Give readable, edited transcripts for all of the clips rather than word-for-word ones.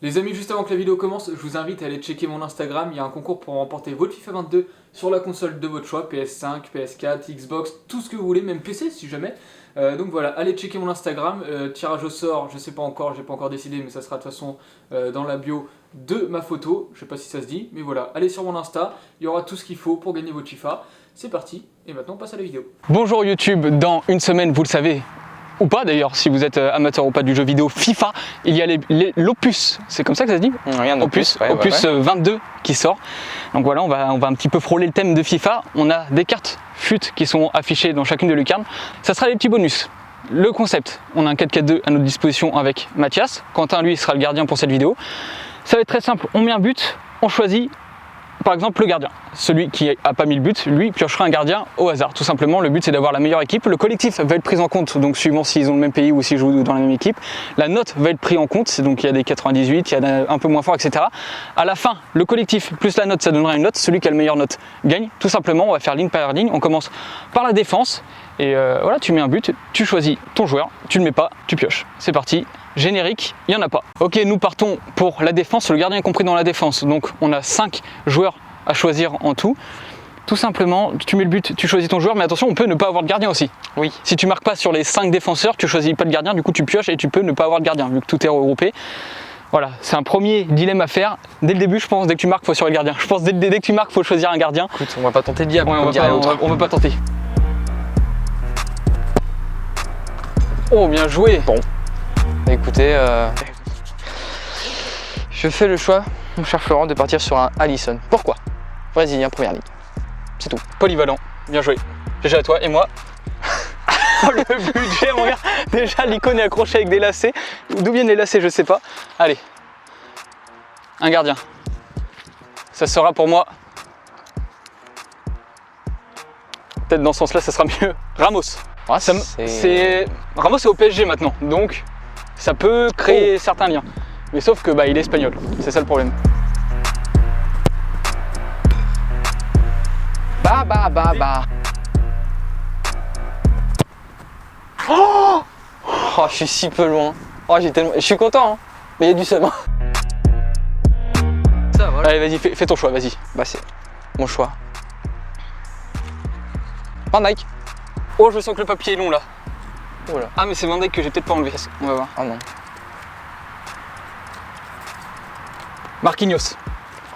Les amis, juste avant que la vidéo commence, je vous invite à aller checker mon Instagram. Il y a un concours pour remporter votre FIFA 22 sur la console de votre choix, PS5, PS4, Xbox, tout ce que vous voulez, même PC si jamais. Donc voilà, allez checker mon Instagram. Tirage au sort, je sais pas encore, j'ai pas encore décidé, mais ça sera de toute façon dans la bio de ma photo. Je sais pas si ça se dit, mais voilà, allez sur mon Insta, il y aura tout ce qu'il faut pour gagner votre FIFA. C'est parti, et maintenant on passe à la vidéo. Bonjour YouTube, dans une semaine, vous le savez, ou pas d'ailleurs, si vous êtes amateur ou pas du jeu vidéo FIFA, il y a l'Opus, c'est comme ça que ça se dit? Rien Opus, ouais, Opus ouais. 22 qui sort. Donc voilà, on va un petit peu frôler le thème de FIFA. On a des cartes FUT qui sont affichées dans chacune de lucarnes. Ça sera des petits bonus. Le concept, on a un 4-4-2 à notre disposition avec Mathias. Quentin, lui, sera le gardien pour cette vidéo. Ça va être très simple, on met un but, on choisit par exemple le gardien. Celui qui n'a pas mis le but, lui piochera un gardien au hasard. Tout simplement, le but c'est d'avoir la meilleure équipe. Le collectif va être pris en compte, donc suivant s'ils ont le même pays ou s'ils jouent dans la même équipe. La note va être prise en compte, donc il y a des 98, il y a un peu moins fort, etc. À la fin, le collectif plus la note, ça donnera une note. Celui qui a la meilleure note gagne. Tout simplement, on va faire ligne par ligne. On commence par la défense. Et voilà, tu mets un but, tu choisis ton joueur, tu ne le mets pas, tu pioches. C'est parti. Générique, il n'y en a pas. Ok, nous partons pour la défense, le gardien est compris dans la défense. Donc on a 5 joueurs à choisir en tout. Tout simplement, tu mets le but, tu choisis ton joueur, mais attention, on peut ne pas avoir de gardien aussi. Oui. Si tu marques pas sur les 5 défenseurs, tu choisis pas de gardien, du coup tu pioches et tu peux ne pas avoir de gardien, vu que tout est regroupé. Voilà, c'est un premier dilemme à faire. Dès le début, je pense, dès que tu marques, il faut sur le gardien. Je pense dès que tu marques, il faut choisir un gardien. Écoute, on va pas tenter le diable, Ouais, on va pas tenter. Oh, bien joué. Bon. Écoutez, je fais le choix, mon cher Florent, de partir sur un Alisson. Pourquoi? Brésilien, première ligue. C'est tout. Polyvalent, bien joué. GG à toi et moi. Oh, le budget, mon gars. Déjà, l'icône est accrochée avec des lacets. D'où viennent les lacets, je sais pas. Allez. Un gardien. Ça sera pour moi. Peut-être dans ce sens-là, ça sera mieux. Ramos. Ouais, Ramos est au PSG maintenant, donc ça peut créer certains liens. Mais sauf que il est espagnol, c'est ça le problème. Bah. Oh, je suis si peu loin. Oh, je suis content, hein. Mais il y a du seum. Ça, voilà. Allez, vas-y, fais ton choix, vas-y. Bah, c'est mon choix. Van Dijk. Oh, je sens que le papier est long là. Oh là. Ah, mais c'est Van Dijk que j'ai peut-être pas enlevé. On va voir. Oh non. Marquinhos.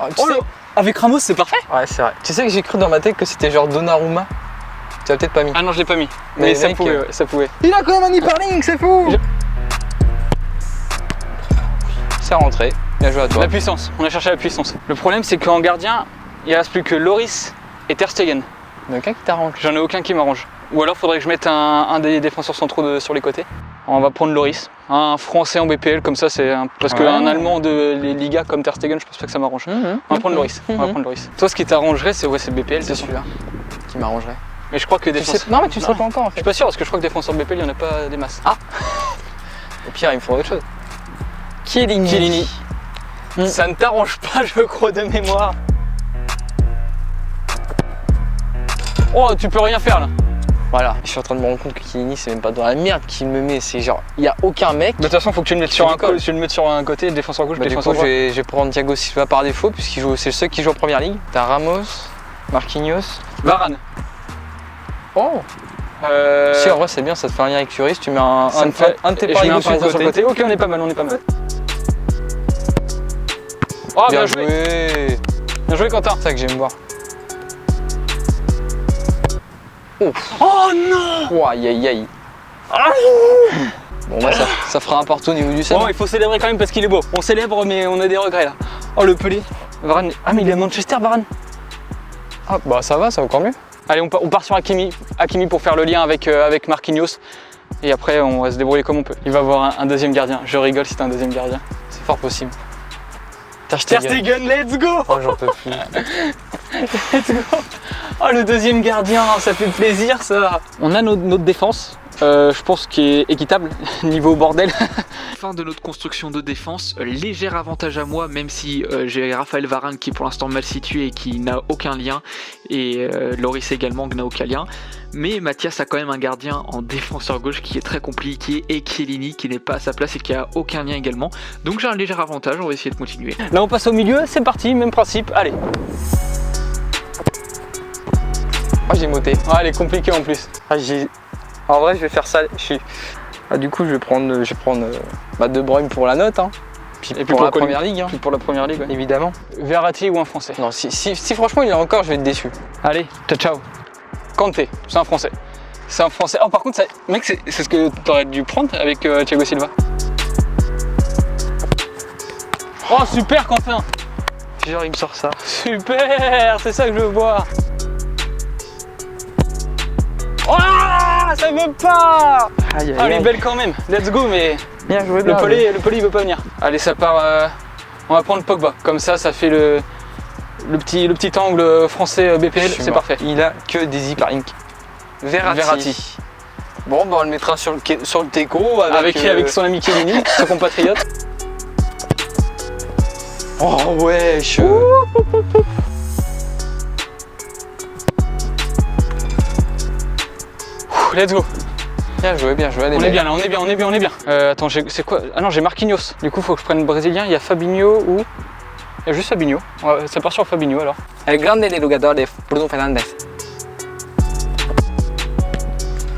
Oh, Oh là, avec Ramos, c'est parfait. Ouais, c'est vrai. Tu sais que j'ai cru dans ma tête que c'était genre Donnarumma. Tu l'as peut-être pas mis. Ah non, je l'ai pas mis. Mais ça mec, pouvait, ouais, ça pouvait. Il a quand même un hyperlink, c'est fou. C'est rentré. Bien joué à toi. La puissance, on a cherché la puissance. Le problème, c'est qu'en gardien, il reste plus que Loris et Ter Stegen. Il y en a aucun qui t'arrange. J'en ai aucun qui m'arrange. Ou alors faudrait que je mette un des défenseurs centraux sur les côtés. On va prendre Loris, un Français en BPL comme ça, parce qu'un Allemand de les Ligas comme Ter Stegen, je pense pas que ça m'arrange. On va prendre Loris. On va prendre Loris. Toi, ce qui t'arrangerait, c'est le BPL, C'est celui-là qui m'arrangerait. Mais je crois que Non, mais tu le sais pas encore en Je suis fait. pas sûr parce que je crois que défenseur de BPL, il y en a pas des masses. Ah, Au pire, il me faut autre chose. Chiellini. ça ne t'arrange pas, je crois, de mémoire. Oh, tu peux rien faire là. Voilà. Je suis en train de me rendre compte que Chiellini, c'est même pas dans la merde qu'il me met. C'est genre, il y a aucun mec. De toute façon, faut que tu le mettes sur un côté, défenseur gauche, Du coup, défenseur je droit. vais prendre Thiago Silva par défaut, puisqu'il joue, c'est le seul qui joue en première ligue. T'as Ramos, Marquinhos. Varane. Oh. Si en vrai c'est bien, ça te fait un lien avec Furis, tu mets un de tes et je mets un parisiens parisien sur le côté. Ok, on est pas mal, Oh, bien joué. Bien joué, Quentin. C'est ça que j'aime voir. Oh non. Oh, aïe. Bon bah ça fera un partout au niveau du set. Bon, il faut célébrer quand même parce qu'il est beau. On célèbre, mais on a des regrets là. Oh, le pelé. Varane. Ah, mais il est à Manchester, Varane. Ah bah ça va encore mieux. Allez, on part sur Hakimi pour faire le lien avec Marquinhos. Et après, on va se débrouiller comme on peut. Il va avoir un deuxième gardien. Je rigole si t'as un deuxième gardien. C'est fort possible. Ter Stegen, let's go. Oh j'en peux plus. Let's go. Oh, le deuxième gardien, ça fait plaisir ça. On a notre défense. je pense, qui est équitable niveau bordel. Fin de notre construction de défense, léger avantage à moi, même si j'ai Raphaël Varane qui est pour l'instant mal situé et qui n'a aucun lien, et Loris également qui n'a aucun lien. Mais Mathias a quand même un gardien en défenseur gauche qui est très compliqué, et Chiellini qui n'est pas à sa place et qui a aucun lien également. Donc j'ai un léger avantage, on va essayer de continuer. Là on passe au milieu, c'est parti, même principe, allez. Oh, j'ai moté. Ah, elle est compliquée en plus. En vrai, je vais faire ça. Du coup, je vais prendre De Bruyne pour la note. Hein. Et puis pour la première ligue. Hein. Puis pour la première ligue, ouais. Évidemment. Verratti ou un Français? Non, si franchement il est encore, je vais être déçu. Allez, ciao. Kanté, c'est un Français. C'est un Français. Oh, par contre, ça, mec, c'est ce que t'aurais dû prendre avec Thiago Silva. Oh, super, Quentin. Genre, il me sort ça. Super, c'est ça que je veux voir. Oh, ça veut pas. Aïe, Elle est belle quand même. Let's go, mais bien joué. le pelé il veut pas venir. Allez, ça part. On va prendre Pogba. Comme ça fait le petit angle français BPL. C'est parfait. Il a que des hyperlinks. Verratti. Bon, bah on le mettra sur le teco avec son ami Chiellini, son compatriote. Oh wesh. Let's go. Bien joué. Allez, On est bien là, on est bien. Attends, c'est quoi? Ah non, j'ai Marquinhos. Du coup, faut que je prenne le brésilien. Il y a Fabinho ou... Il y a juste Fabinho. Ça part sur Fabinho alors. El grande del jugador de Bruno Fernandes.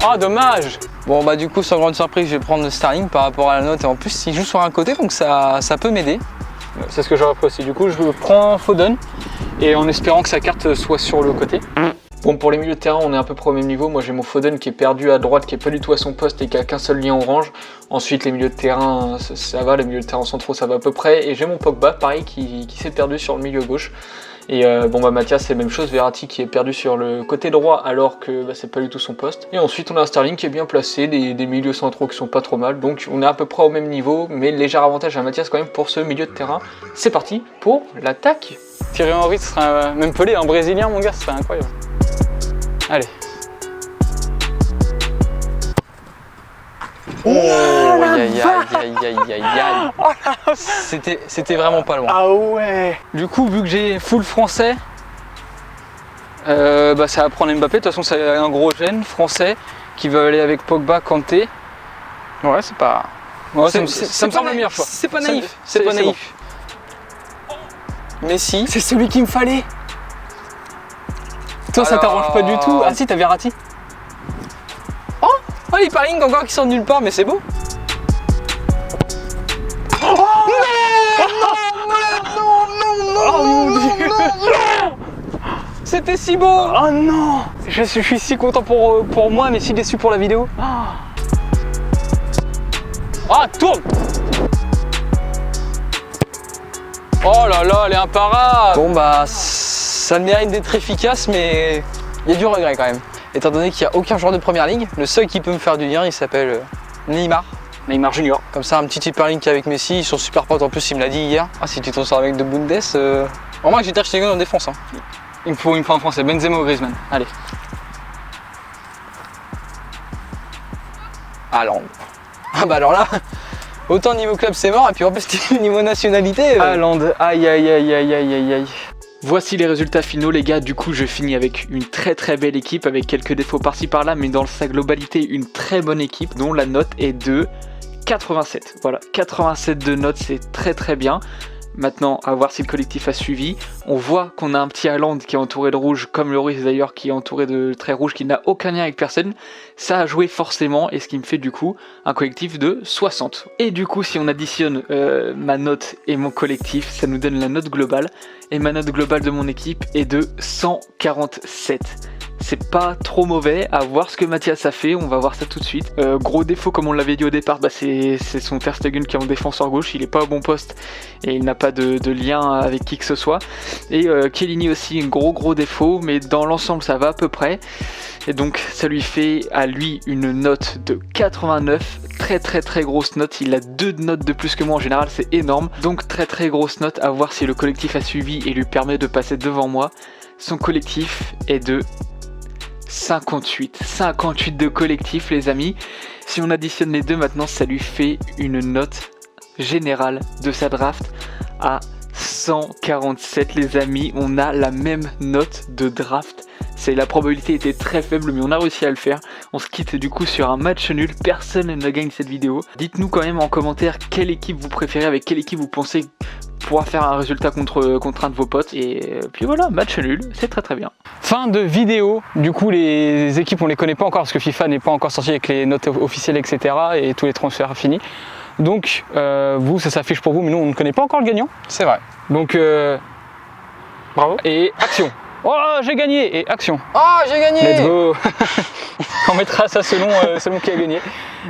Ah, dommage. Bon bah du coup, sans grande surprise, je vais prendre le Sterling par rapport à la note. Et en plus, il joue sur un côté, donc ça peut m'aider. C'est ce que j'aurais pris aussi. Du coup, je prends Foden. Et en espérant que sa carte soit sur le côté. Bon, pour les milieux de terrain, on est à peu près au même niveau. Moi, j'ai mon Foden qui est perdu à droite, qui est pas du tout à son poste et qui a qu'un seul lien orange. Ensuite, les milieux de terrain, ça va. Les milieux de terrain centraux, ça va à peu près. Et j'ai mon Pogba, pareil, qui s'est perdu sur le milieu gauche. Et bon, bah Mathias, c'est la même chose. Verratti qui est perdu sur le côté droit alors que c'est pas du tout son poste. Et ensuite, on a un Sterling qui est bien placé, des milieux centraux qui sont pas trop mal. Donc, on est à peu près au même niveau, mais léger avantage à Mathias quand même pour ce milieu de terrain. C'est parti pour l'attaque. Thierry Henry, ce sera même pelé, un Brésilien, mon gars, ce serait incroyable. Allez. Oh, aïe. C'était vraiment pas loin. Ah ouais. Du coup, vu que j'ai full français, bah ça va prendre Mbappé. De toute façon, c'est un gros gène français qui va aller avec Pogba, Kanté. Ouais, c'est pas... Ouais, ça me semble le meilleur choix. C'est pas naïf. C'est pas naïf. Messi. C'est celui qu'il me fallait. Toi, ça t'arrange pas du tout. Ah si, t'as Verratti. Oh, l'hyperlink encore qui sort de nulle part, mais c'est beau. Non. C'était si beau. Oh non. Je suis si content pour moi, mais si déçu pour la vidéo. Ah, tourne. Oh là là, elle est imparable. Bon bah, ça le mérite d'être efficace, mais il y a du regret quand même. Étant donné qu'il n'y a aucun joueur de première ligue, le seul qui peut me faire du lien, il s'appelle Neymar. Neymar Junior. Comme ça, un petit hyperlink avec Messi, ils sont super potes. En plus, il me l'a dit hier. Ah, si tu t'en sors avec de Bundes, vraiment que j'ai Ter Stegen en défense. Hein. Il me faut un français, Benzema ou Griezmann. Allez. Haaland. Ah bah alors là, autant niveau club c'est mort, et puis en plus niveau nationalité... Haaland, aïe. Voici les résultats finaux les gars, du coup je finis avec une très belle équipe avec quelques défauts par-ci par-là, mais dans sa globalité une très bonne équipe dont la note est de 87. Voilà, 87 de note, c'est très bien. Maintenant, à voir si le collectif a suivi. On voit qu'on a un petit Haaland qui est entouré de rouge, comme Loris d'ailleurs qui est entouré de traits rouges, qui n'a aucun lien avec personne. Ça a joué forcément, et ce qui me fait du coup un collectif de 60. Et du coup, si on additionne ma note et mon collectif, ça nous donne la note globale. Et ma note globale de mon équipe est de 147. C'est pas trop mauvais, à voir ce que Mathias a fait, on va voir ça tout de suite. Gros défaut comme on l'avait dit au départ, c'est son Ter Stegen qui est en défenseur gauche, il est pas au bon poste et il n'a pas de lien avec qui que ce soit. Et Chiellini aussi, un gros défaut, mais dans l'ensemble ça va à peu près. Et donc ça lui fait à lui une note de 89, très grosse note, il a 2 notes de plus que moi en général, c'est énorme. Donc très grosse note, à voir si le collectif a suivi et lui permet de passer devant moi. Son collectif est de 58 de collectif les amis. Si on additionne les deux maintenant, ça lui fait une note générale de sa draft à 147 les amis. On a la même note de draft. La probabilité était très faible mais on a réussi à le faire. On se quitte du coup sur un match nul. Personne ne gagne cette vidéo. Dites-nous quand même en commentaire quelle équipe vous préférez, avec quelle équipe vous pensez pouvoir faire un résultat contre un de vos potes. Et puis voilà, match nul, c'est très bien. Fin de vidéo. Du coup les équipes on les connaît pas encore parce que FIFA n'est pas encore sorti avec les notes officielles etc. et tous les transferts finis. Donc vous ça s'affiche pour vous mais nous on ne connaît pas encore le gagnant. C'est vrai. Donc bravo et action. Oh j'ai gagné et action. Oh j'ai gagné. Let's go. On mettra ça selon qui a gagné.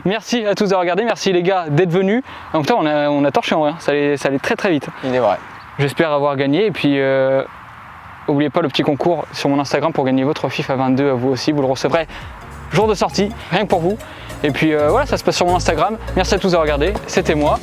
Merci à tous d'avoir regardé, merci les gars d'être venus. Donc on a torché en vrai, ça allait très vite. Il est vrai. J'espère avoir gagné et puis n'oubliez pas le petit concours sur mon Instagram pour gagner votre FIFA 22 à vous aussi. Vous le recevrez jour de sortie, rien que pour vous. Et puis voilà, ça se passe sur mon Instagram. Merci à tous d'avoir regardé, c'était moi.